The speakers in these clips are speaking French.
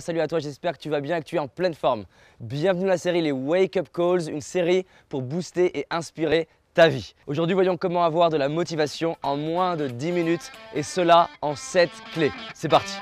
Salut à toi, j'espère que tu vas bien et que tu es en pleine forme. Bienvenue dans la série Les Wake Up Calls, une série pour booster et inspirer ta vie. Aujourd'hui, voyons comment avoir de la motivation en moins de 10 minutes et cela en 7 clés. C'est parti!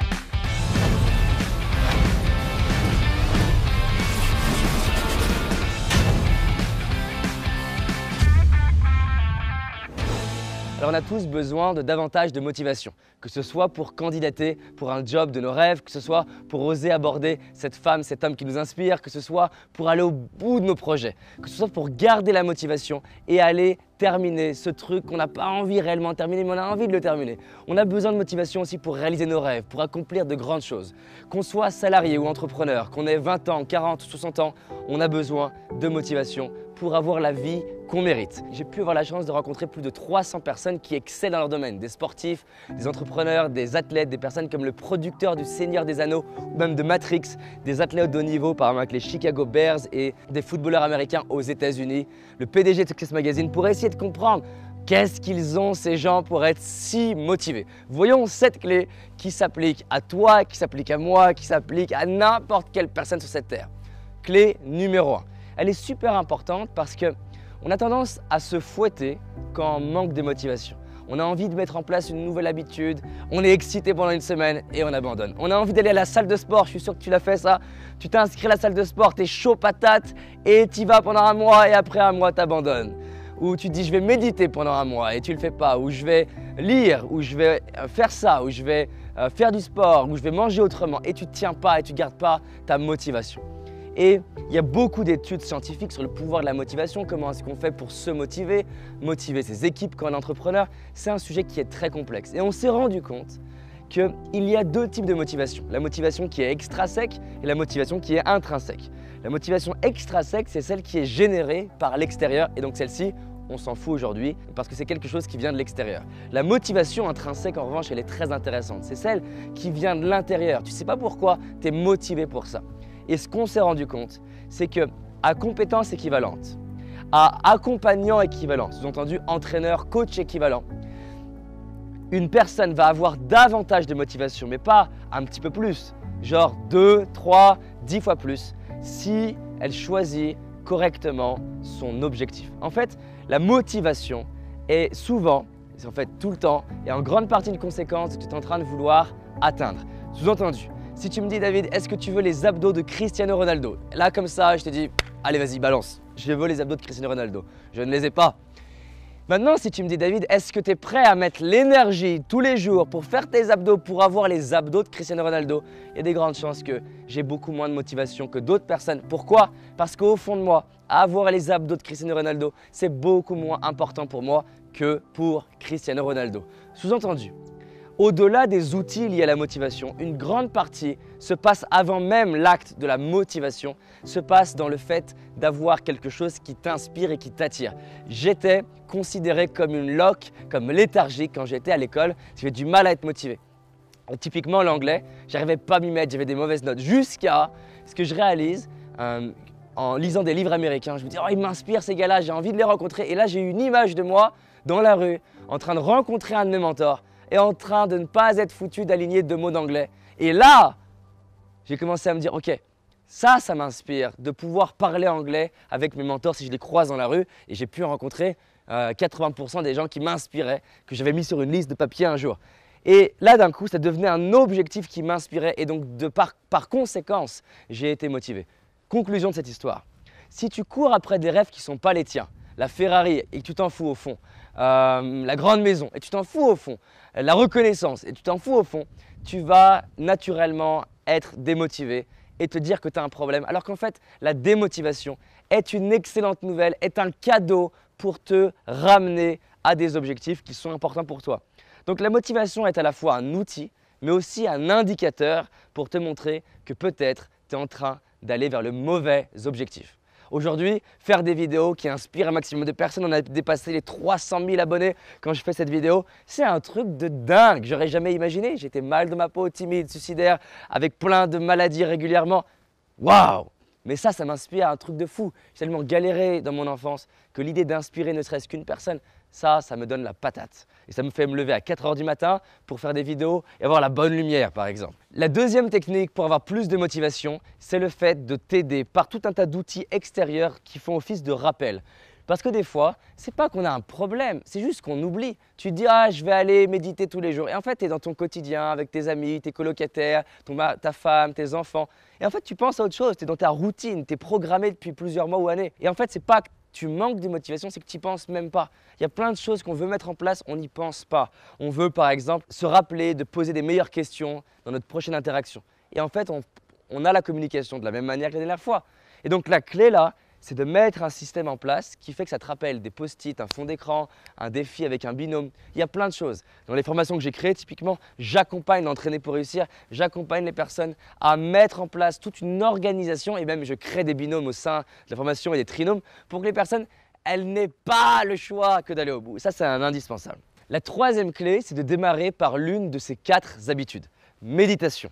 Alors on a tous besoin de davantage de motivation, que ce soit pour candidater pour un job de nos rêves, que ce soit pour oser aborder cette femme, cet homme qui nous inspire, que ce soit pour aller au bout de nos projets, que ce soit pour garder la motivation et aller terminer ce truc qu'on n'a pas envie réellement de terminer, mais on a envie de le terminer. On a besoin de motivation aussi pour réaliser nos rêves, pour accomplir de grandes choses. Qu'on soit salarié ou entrepreneur, qu'on ait 20 ans, 40 ou 60 ans, on a besoin de motivation pour avoir la vie qu'on mérite. J'ai pu avoir la chance de rencontrer plus de 300 personnes qui excellent dans leur domaine, des sportifs, des entrepreneurs, des athlètes, des personnes comme le producteur du Seigneur des Anneaux ou même de Matrix, des athlètes de haut niveau par exemple avec les Chicago Bears et des footballeurs américains aux États-Unis, le PDG de Success Magazine pour essayer de comprendre qu'est-ce qu'ils ont ces gens pour être si motivés. Voyons cette clé qui s'applique à toi, qui s'applique à moi, qui s'applique à n'importe quelle personne sur cette terre. Clé numéro 1. Elle est super importante parce qu'on a tendance à se fouetter quand on manque de motivation. On a envie de mettre en place une nouvelle habitude, on est excité pendant une semaine et on abandonne. On a envie d'aller à la salle de sport, je suis sûr que tu l'as fait ça. Tu t'es inscrit à la salle de sport, tu es chaud patate et tu y vas pendant un mois et après un mois tu abandonnes. Ou tu te dis je vais méditer pendant un mois et tu ne le fais pas. Ou je vais lire, ou je vais faire ça, ou je vais faire du sport, ou je vais manger autrement et tu ne tiens pas et tu ne gardes pas ta motivation. Et il y a beaucoup d'études scientifiques sur le pouvoir de la motivation, comment est-ce qu'on fait pour se motiver, motiver ses équipes quand on est entrepreneur. C'est un sujet qui est très complexe. Et on s'est rendu compte qu'il y a deux types de motivation. La motivation qui est extrinsèque et la motivation qui est intrinsèque. La motivation extrinsèque, c'est celle qui est générée par l'extérieur et donc celle-ci, on s'en fout aujourd'hui parce que c'est quelque chose qui vient de l'extérieur. La motivation intrinsèque, en revanche, elle est très intéressante. C'est celle qui vient de l'intérieur. Tu ne sais pas pourquoi, tu es motivé pour ça. Et ce qu'on s'est rendu compte, c'est qu'à compétences équivalentes, à accompagnant équivalent, sous-entendu entraîneur, coach équivalent, une personne va avoir davantage de motivation, mais pas un petit peu plus, genre 2, 3, 10 fois plus, si elle choisit correctement son objectif. En fait, la motivation est souvent, en fait tout le temps, et en grande partie une conséquence de ce que tu es en train de vouloir atteindre. Sous-entendu, si tu me dis David, est-ce que tu veux les abdos de Cristiano Ronaldo? Là comme ça, je te dis, allez vas-y, balance. Je veux les abdos de Cristiano Ronaldo. Je ne les ai pas. Maintenant, si tu me dis David, est-ce que tu es prêt à mettre l'énergie tous les jours pour faire tes abdos, pour avoir les abdos de Cristiano Ronaldo? Il y a des grandes chances que j'ai beaucoup moins de motivation que d'autres personnes. Pourquoi? Parce qu'au fond de moi, avoir les abdos de Cristiano Ronaldo, c'est beaucoup moins important pour moi que pour Cristiano Ronaldo. Sous-entendu, au-delà des outils liés à la motivation, une grande partie se passe avant même l'acte de la motivation, se passe dans le fait d'avoir quelque chose qui t'inspire et qui t'attire. J'étais considéré comme une loque, comme léthargique quand j'étais à l'école, j'avais du mal à être motivé. Et typiquement l'anglais, j'arrivais pas à m'y mettre, j'avais des mauvaises notes jusqu'à ce que je réalise en lisant des livres américains. Je me dis, oh, ils m'inspirent ces gars-là, j'ai envie de les rencontrer. Et là, j'ai eu une image de moi dans la rue, en train de rencontrer un de mes mentors et en train de ne pas être foutu d'aligner 2 mots d'anglais. Et là, j'ai commencé à me dire, ok, ça m'inspire de pouvoir parler anglais avec mes mentors si je les croise dans la rue. Et j'ai pu rencontrer 80% des gens qui m'inspiraient, que j'avais mis sur une liste de papier un jour. Et là, d'un coup, ça devenait un objectif qui m'inspirait et donc par conséquence, j'ai été motivé. Conclusion de cette histoire. Si tu cours après des rêves qui ne sont pas les tiens, la Ferrari et que tu t'en fous au fond, la grande maison et tu t'en fous au fond, la reconnaissance et tu t'en fous au fond, tu vas naturellement être démotivé et te dire que tu as un problème. Alors qu'en fait, la démotivation est une excellente nouvelle, est un cadeau pour te ramener à des objectifs qui sont importants pour toi. Donc la motivation est à la fois un outil, mais aussi un indicateur pour te montrer que peut-être tu es en train d'aller vers le mauvais objectif. Aujourd'hui, faire des vidéos qui inspirent un maximum de personnes, on a dépassé les 300 000 abonnés quand je fais cette vidéo. C'est un truc de dingue, j'aurais jamais imaginé. J'étais mal de ma peau, timide, suicidaire, avec plein de maladies régulièrement. Waouh! Mais ça m'inspire un truc de fou. J'ai tellement galéré dans mon enfance que l'idée d'inspirer ne serait-ce qu'une personne, ça me donne la patate. Et ça me fait me lever à 4 h du matin pour faire des vidéos et avoir la bonne lumière, par exemple. La deuxième technique pour avoir plus de motivation, c'est le fait de t'aider par tout un tas d'outils extérieurs qui font office de rappel. Parce que des fois, c'est pas qu'on a un problème, c'est juste qu'on oublie. Tu te dis, ah, je vais aller méditer tous les jours. Et en fait, tu es dans ton quotidien avec tes amis, tes colocataires, ta femme, tes enfants. Et en fait, tu penses à autre chose, tu es dans ta routine, tu es programmé depuis plusieurs mois ou années. Et en fait, c'est pas que tu manques de motivation, c'est que tu n'y penses même pas. Il y a plein de choses qu'on veut mettre en place, on n'y pense pas. On veut, par exemple, se rappeler de poser des meilleures questions dans notre prochaine interaction. Et en fait, on a la communication de la même manière que la dernière fois. Et donc, la clé là, c'est de mettre un système en place qui fait que ça te rappelle des post-it, un fond d'écran, un défi avec un binôme. Il y a plein de choses. Dans les formations que j'ai créées, typiquement, j'accompagne l'entraîner pour réussir. J'accompagne les personnes à mettre en place toute une organisation et même je crée des binômes au sein de la formation et des trinômes pour que les personnes, elles n'aient pas le choix que d'aller au bout. Ça, c'est un indispensable. La troisième clé, c'est de démarrer par l'une de ces 4 habitudes. Méditation,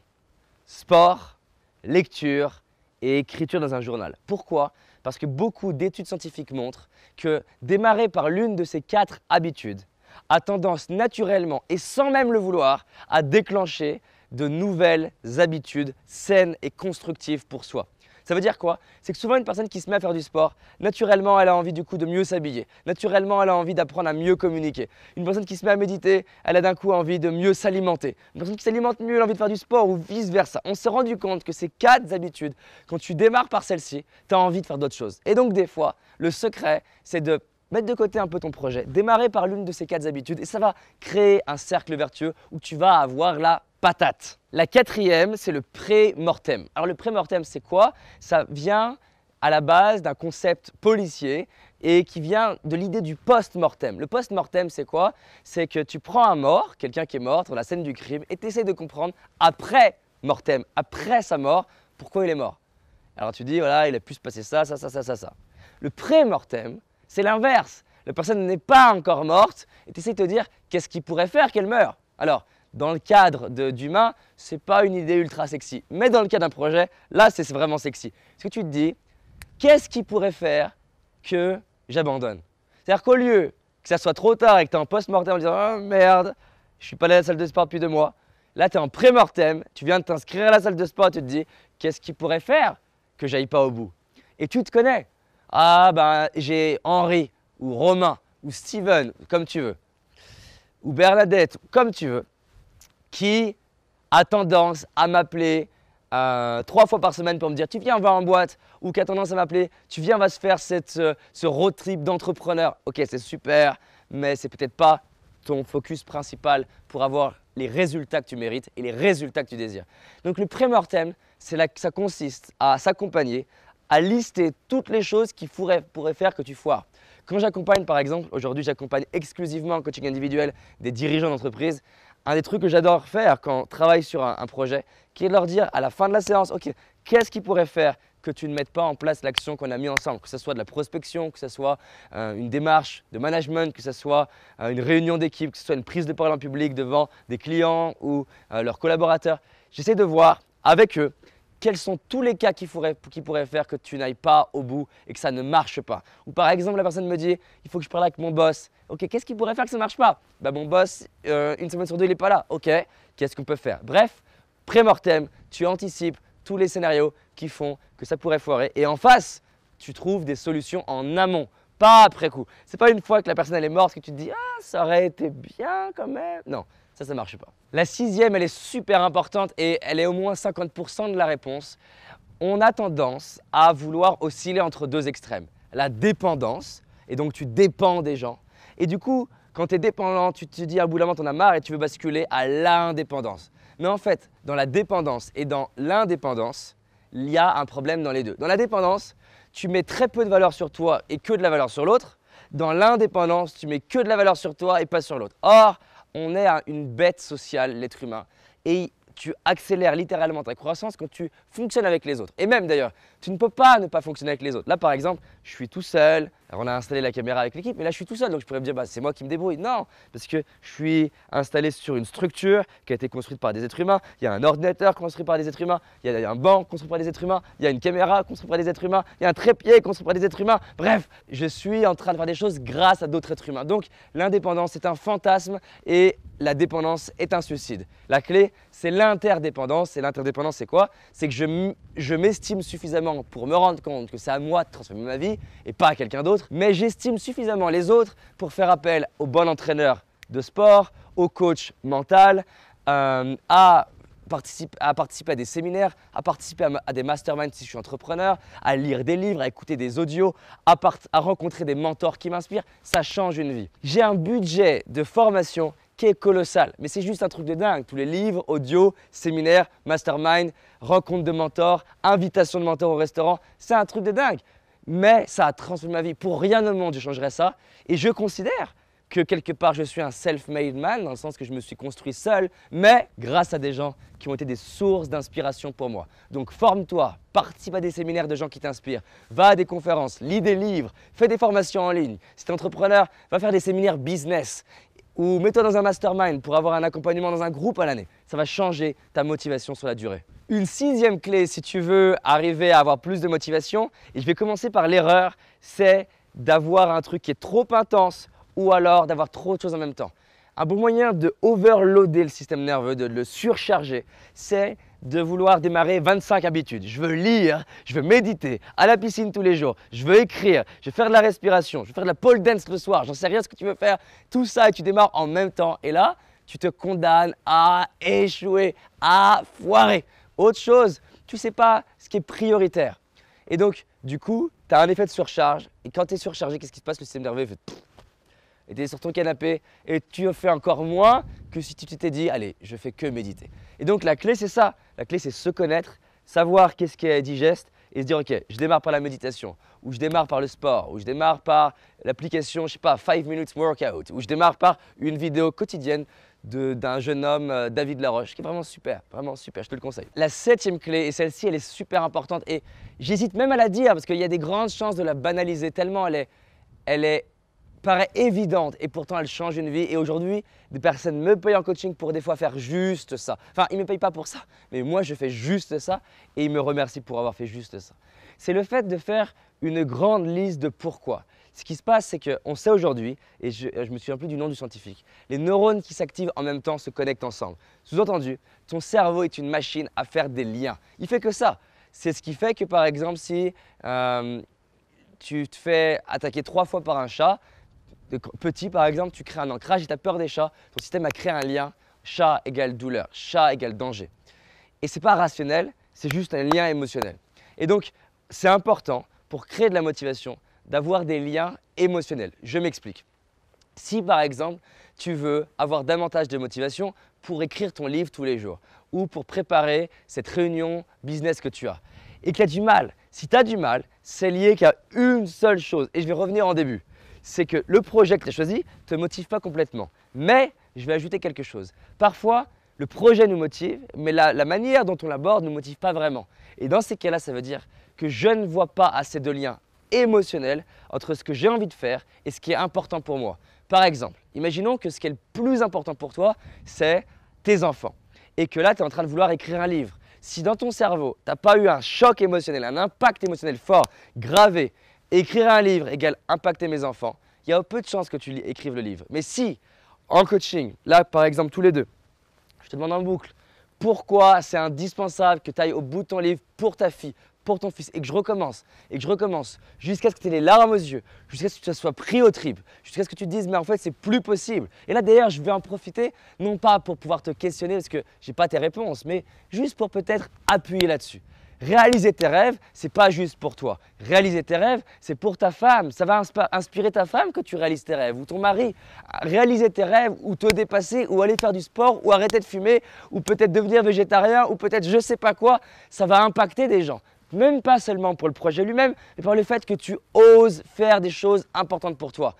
sport, lecture et écriture dans un journal. Pourquoi ? Parce que beaucoup d'études scientifiques montrent que démarrer par l'une de ces 4 habitudes a tendance naturellement et sans même le vouloir à déclencher de nouvelles habitudes saines et constructives pour soi. Ça veut dire quoi? C'est que souvent une personne qui se met à faire du sport, naturellement elle a envie du coup de mieux s'habiller, naturellement elle a envie d'apprendre à mieux communiquer. Une personne qui se met à méditer, elle a d'un coup envie de mieux s'alimenter. Une personne qui s'alimente mieux, elle a envie de faire du sport ou vice versa. On s'est rendu compte que ces 4 habitudes, quand tu démarres par celle-ci, tu as envie de faire d'autres choses. Et donc des fois, le secret, c'est de mettre de côté un peu ton projet, démarrer par l'une de ces 4 habitudes et ça va créer un cercle vertueux où tu vas avoir la patate. La 4e, c'est le pré-mortem. Alors le pré-mortem, c'est quoi? Ça vient à la base d'un concept policier et qui vient de l'idée du post-mortem. Le post-mortem, c'est quoi? C'est que tu prends un mort, quelqu'un qui est mort dans la scène du crime et tu essaies de comprendre après mortem, après sa mort, pourquoi il est mort. Alors tu dis, voilà, il a pu se passer ça. Le pré-mortem, c'est l'inverse. La personne n'est pas encore morte et tu essaies de te dire, qu'est-ce qui pourrait faire qu'elle meure? Alors, dans le cadre d'humain, ce n'est pas une idée ultra sexy. Mais dans le cas d'un projet, là, c'est vraiment sexy. Parce que tu te dis, qu'est-ce qui pourrait faire que j'abandonne? C'est-à-dire qu'au lieu que ça soit trop tard et que tu es en post-mortem en disant « Oh merde, je ne suis pas allé à la salle de sport depuis 2 mois », là, tu es en pré-mortem, tu viens de t'inscrire à la salle de sport et tu te dis « Qu'est-ce qui pourrait faire que j'aille pas au bout ?» Et tu te connais. Ah ben, j'ai Henri ou Romain ou Steven, comme tu veux, ou Bernadette, comme tu veux, qui a tendance à m'appeler 3 fois par semaine pour me dire « Tu viens, on va en boîte » ou qui a tendance à m'appeler « Tu viens, on va se faire ce road trip d'entrepreneur ». Ok, c'est super, mais c'est peut-être pas ton focus principal pour avoir les résultats que tu mérites et les résultats que tu désires. Donc le pré-mortem, c'est là que ça consiste à s'accompagner, à lister toutes les choses qui pourraient faire que tu foires. Quand j'accompagne par exemple, aujourd'hui j'accompagne exclusivement en coaching individuel des dirigeants d'entreprise, un des trucs que j'adore faire quand on travaille sur un projet, qui est de leur dire à la fin de la séance, ok, qu'est-ce qui pourrait faire que tu ne mettes pas en place l'action qu'on a mis ensemble, que ce soit de la prospection, que ce soit une démarche de management, que ce soit une réunion d'équipe, que ce soit une prise de parole en public devant des clients ou leurs collaborateurs. J'essaie de voir avec eux quels sont tous les cas qui pourraient faire que tu n'ailles pas au bout et que ça ne marche pas. Ou par exemple, la personne me dit, il faut que je parle avec mon boss. Ok, qu'est-ce qui pourrait faire que ça ne marche pas? Bah, mon boss, une semaine sur 2, il n'est pas là. Ok, qu'est-ce qu'on peut faire? Bref, pré-mortem, tu anticipes tous les scénarios qui font que ça pourrait foirer. Et en face, tu trouves des solutions en amont, pas après coup. Ce n'est pas une fois que la personne elle est morte que tu te dis « Ah, ça aurait été bien quand même ». Non, ça ne marche pas. La 6e, elle est super importante et elle est au moins 50% de la réponse. On a tendance à vouloir osciller entre 2 extrêmes. La dépendance, et donc tu dépends des gens. Et du coup, quand tu es dépendant, tu te dis à bout d'un moment, tu en as marre et tu veux basculer à l'indépendance. Mais en fait, dans la dépendance et dans l'indépendance, il y a un problème dans les deux. Dans la dépendance, tu mets très peu de valeur sur toi et que de la valeur sur l'autre. Dans l'indépendance, tu mets que de la valeur sur toi et pas sur l'autre. Or, on est une bête sociale, l'être humain. Et tu accélères littéralement ta croissance quand tu fonctionnes avec les autres. Et même d'ailleurs, tu ne peux pas ne pas fonctionner avec les autres. Là par exemple, je suis tout seul. Alors on a installé la caméra avec l'équipe, mais là je suis tout seul. Donc je pourrais me dire, bah, c'est moi qui me débrouille. Non, parce que je suis installé sur une structure qui a été construite par des êtres humains. Il y a un ordinateur construit par des êtres humains. Il y a un banc construit par des êtres humains. Il y a une caméra construite par des êtres humains. Il y a un trépied construit par des êtres humains. Bref, je suis en train de faire des choses grâce à d'autres êtres humains. Donc l'indépendance est un fantasme et la dépendance est un suicide. La clé, c'est l'interdépendance. Et l'interdépendance, c'est quoi? C'est que je m'estime suffisamment pour me rendre compte que c'est à moi de transformer ma vie et pas à quelqu'un d'autre. Mais j'estime suffisamment les autres pour faire appel au bon entraîneur de sport, au coach mental, à participer à des séminaires, à participer à des masterminds si je suis entrepreneur, à lire des livres, à écouter des audios, à rencontrer des mentors qui m'inspirent. Ça change une vie. J'ai un budget de formation qui est colossal, mais c'est juste un truc de dingue. Tous les livres, audios, séminaires, masterminds, rencontres de mentors, invitations de mentors au restaurant, c'est un truc de dingue. Mais ça a transformé ma vie. Pour rien au monde, je changerais ça. Et je considère que quelque part, je suis un self-made man, dans le sens que je me suis construit seul, mais grâce à des gens qui ont été des sources d'inspiration pour moi. Donc forme-toi, participe à des séminaires de gens qui t'inspirent, va à des conférences, lis des livres, fais des formations en ligne. Si tu es entrepreneur, va faire des séminaires business ou mets-toi dans un mastermind pour avoir un accompagnement dans un groupe à l'année. Ça va changer ta motivation sur la durée. Une sixième clé, si tu veux arriver à avoir plus de motivation, et je vais commencer par l'erreur, c'est d'avoir un truc qui est trop intense ou alors d'avoir trop de choses en même temps. Un bon moyen de overloader le système nerveux, de le surcharger, c'est de vouloir démarrer 25 habitudes. Je veux lire, je veux méditer, à la piscine tous les jours, je veux écrire, je veux faire de la respiration, je veux faire de la pole dance le soir, j'en sais rien ce que tu veux faire. Tout ça et tu démarres en même temps. Et là, tu te condamnes à échouer, à foirer. Autre chose, tu ne sais pas ce qui est prioritaire. Et donc, du coup, tu as un effet de surcharge. Et quand tu es surchargé, qu'est-ce qui se passe? Le système nerveux fait pfff. Et tu es sur ton canapé et tu fais encore moins que si tu t'étais dit, allez, je fais que méditer. Et donc, la clé, c'est ça. La clé, c'est se connaître, savoir qu'est-ce qui est digeste et se dire, ok, je démarre par la méditation, ou je démarre par le sport, ou je démarre par l'application, je sais pas, 5 minutes workout, ou je démarre par une vidéo quotidienne d'un jeune homme, David Laroche, qui est vraiment super, je te le conseille. La septième clé, et celle-ci, elle est super importante, et j'hésite même à la dire, parce qu'il y a des grandes chances de la banaliser, tellement elle paraît évidente, et pourtant elle change une vie. Et aujourd'hui, des personnes me payent en coaching pour des fois faire juste ça. Enfin, ils ne me payent pas pour ça, mais moi je fais juste ça, et ils me remercient pour avoir fait juste ça. C'est le fait de faire une grande liste de pourquoi. Ce qui se passe, c'est qu'on sait aujourd'hui, et je me souviens plus du nom du scientifique, les neurones qui s'activent en même temps se connectent ensemble. Sous-entendu, ton cerveau est une machine à faire des liens. Il fait que ça. C'est ce qui fait que par exemple, si tu te fais attaquer 3 fois par un chat, petit par exemple, tu crées un ancrage et tu as peur des chats, ton système a créé un lien, chat égale douleur, chat égale danger. Et ce n'est pas rationnel, c'est juste un lien émotionnel. Et donc, c'est important pour créer de la motivation d'avoir des liens émotionnels. Je m'explique. Si par exemple, tu veux avoir davantage de motivation pour écrire ton livre tous les jours ou pour préparer cette réunion business que tu as et que tu as du mal, si tu as du mal, c'est lié qu'à une seule chose et je vais revenir en début. C'est que le projet que tu as choisi ne te motive pas complètement. Mais je vais ajouter quelque chose. Parfois, le projet nous motive, mais la manière dont on l'aborde ne nous motive pas vraiment. Et dans ces cas-là, ça veut dire que je ne vois pas assez de liens émotionnels entre ce que j'ai envie de faire et ce qui est important pour moi. Par exemple, imaginons que ce qui est le plus important pour toi, c'est tes enfants. Et que là, tu es en train de vouloir écrire un livre. Si dans ton cerveau, tu n'as pas eu un choc émotionnel, un impact émotionnel fort, gravé, écrire un livre égale impacter mes enfants, il y a peu de chances que tu écrives le livre. Mais si, en coaching, là par exemple tous les deux, je te demande en boucle, pourquoi c'est indispensable que tu ailles au bout de ton livre pour ta fille, pour ton fils, et que je recommence, jusqu'à ce que tu aies les larmes aux yeux, jusqu'à ce que tu sois pris au tripes, jusqu'à ce que tu te dises mais en fait c'est plus possible. Et là d'ailleurs je vais en profiter, non pas pour pouvoir te questionner parce que j'ai pas tes réponses, mais juste pour peut-être appuyer là-dessus. Réaliser tes rêves, c'est pas juste pour toi. Réaliser tes rêves, c'est pour ta femme. Ça va inspirer ta femme que tu réalises tes rêves ou ton mari. Réaliser tes rêves ou te dépasser ou aller faire du sport ou arrêter de fumer ou peut-être devenir végétarien ou peut-être je sais pas quoi, ça va impacter des gens. Même pas seulement pour le projet lui-même, mais par le fait que tu oses faire des choses importantes pour toi.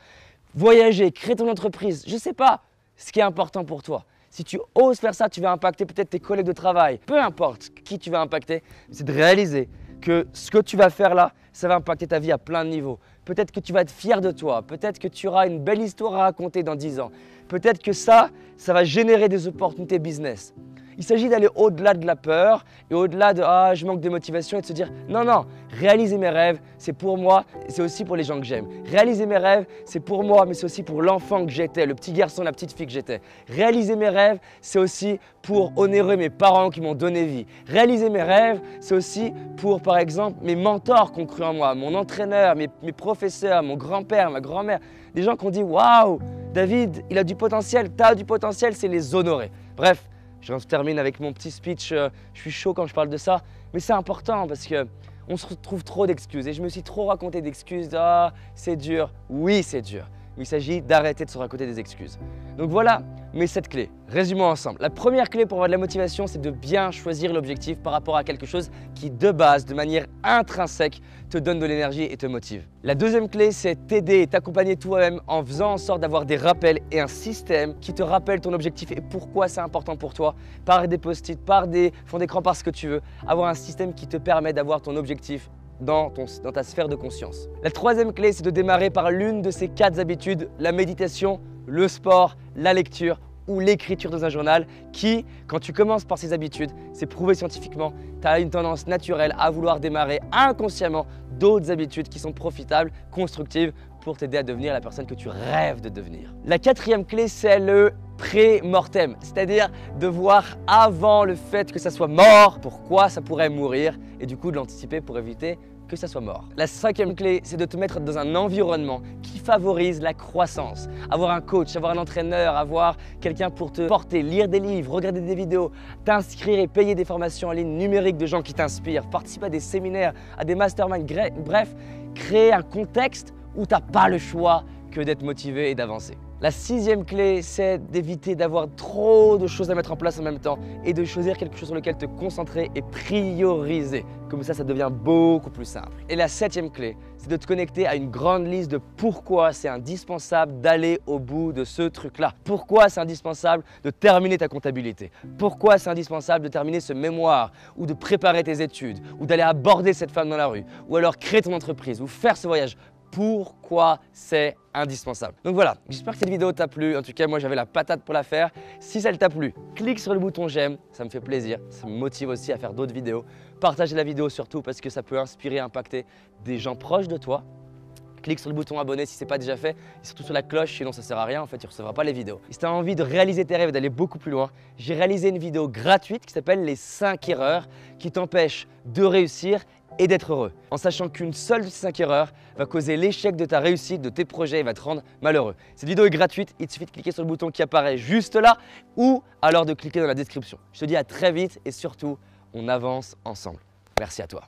Voyager, créer ton entreprise, je sais pas ce qui est important pour toi. Si tu oses faire ça, tu vas impacter peut-être tes collègues de travail. Peu importe qui tu vas impacter, c'est de réaliser que ce que tu vas faire là, ça va impacter ta vie à plein de niveaux. Peut-être que tu vas être fier de toi, peut-être que tu auras une belle histoire à raconter dans 10 ans. Peut-être que ça va générer des opportunités business. Il s'agit d'aller au-delà de la peur et au-delà de « ah, je manque de motivation » et de se dire « non, non, réaliser mes rêves, c'est pour moi, c'est aussi pour les gens que j'aime. Réaliser mes rêves, c'est pour moi, mais c'est aussi pour l'enfant que j'étais, le petit garçon, la petite fille que j'étais. Réaliser mes rêves, c'est aussi pour honorer mes parents qui m'ont donné vie. Réaliser mes rêves, c'est aussi pour, par exemple, mes mentors qui ont cru en moi, mon entraîneur, mes professeurs, mon grand-père, ma grand-mère, des gens qui ont dit « waouh, David, il a du potentiel, tu as du potentiel », c'est les honorer. Bref. Je termine avec mon petit speech, je suis chaud quand je parle de ça, mais c'est important parce qu'on se retrouve trop d'excuses et je me suis trop raconté d'excuses. Ah, c'est dur. Oui, c'est dur. Mais il s'agit d'arrêter de se raconter des excuses. Donc voilà mes 7 clés. Résumons ensemble. La première clé pour avoir de la motivation, c'est de bien choisir l'objectif par rapport à quelque chose qui, de base, de manière intrinsèque, te donne de l'énergie et te motive. La deuxième clé, c'est t'aider et t'accompagner toi-même en faisant en sorte d'avoir des rappels et un système qui te rappelle ton objectif et pourquoi c'est important pour toi, par des post-it, par des fonds d'écran, par ce que tu veux. Avoir un système qui te permet d'avoir ton objectif dans ta sphère de conscience. La troisième clé, c'est de démarrer par l'une de ces 4 habitudes, la méditation, le sport, la lecture ou l'écriture dans un journal qui, quand tu commences par ces habitudes, c'est prouvé scientifiquement, tu as une tendance naturelle à vouloir démarrer inconsciemment d'autres habitudes qui sont profitables, constructives pour t'aider à devenir la personne que tu rêves de devenir. La quatrième clé, c'est le pré-mortem, c'est-à-dire de voir avant le fait que ça soit mort, pourquoi ça pourrait mourir et du coup de l'anticiper pour éviter que ça soit mort. La cinquième clé, c'est de te mettre dans un environnement qui favorise la croissance. Avoir un coach, avoir un entraîneur, avoir quelqu'un pour te porter, lire des livres, regarder des vidéos, t'inscrire et payer des formations en ligne numériques de gens qui t'inspirent, participer à des séminaires, à des masterminds, bref, créer un contexte où tu n'as pas le choix que d'être motivé et d'avancer. La sixième clé, c'est d'éviter d'avoir trop de choses à mettre en place en même temps et de choisir quelque chose sur lequel te concentrer et prioriser. Comme ça devient beaucoup plus simple. Et la septième clé, c'est de te connecter à une grande liste de pourquoi c'est indispensable d'aller au bout de ce truc-là. Pourquoi c'est indispensable de terminer ta comptabilité. Pourquoi c'est indispensable de terminer ce mémoire ou de préparer tes études ou d'aller aborder cette femme dans la rue ou alors créer ton entreprise ou faire ce voyage. Pourquoi c'est indispensable. Donc voilà, j'espère que cette vidéo t'a plu. En tout cas, moi j'avais la patate pour la faire. Si ça t'a plu, clique sur le bouton j'aime, ça me fait plaisir. Ça me motive aussi à faire d'autres vidéos. Partagez la vidéo surtout parce que ça peut inspirer, impacter des gens proches de toi. Clique sur le bouton abonner si ce n'est pas déjà fait et surtout sur la cloche, sinon ça ne sert à rien, en fait tu ne recevras pas les vidéos. Si tu as envie de réaliser tes rêves et d'aller beaucoup plus loin, j'ai réalisé une vidéo gratuite qui s'appelle les 5 erreurs qui t'empêchent de réussir et d'être heureux, en sachant qu'une seule de ces 5 erreurs va causer l'échec de ta réussite, de tes projets et va te rendre malheureux. Cette vidéo est gratuite, il te suffit de cliquer sur le bouton qui apparaît juste là ou alors de cliquer dans la description. Je te dis à très vite et surtout, on avance ensemble. Merci à toi.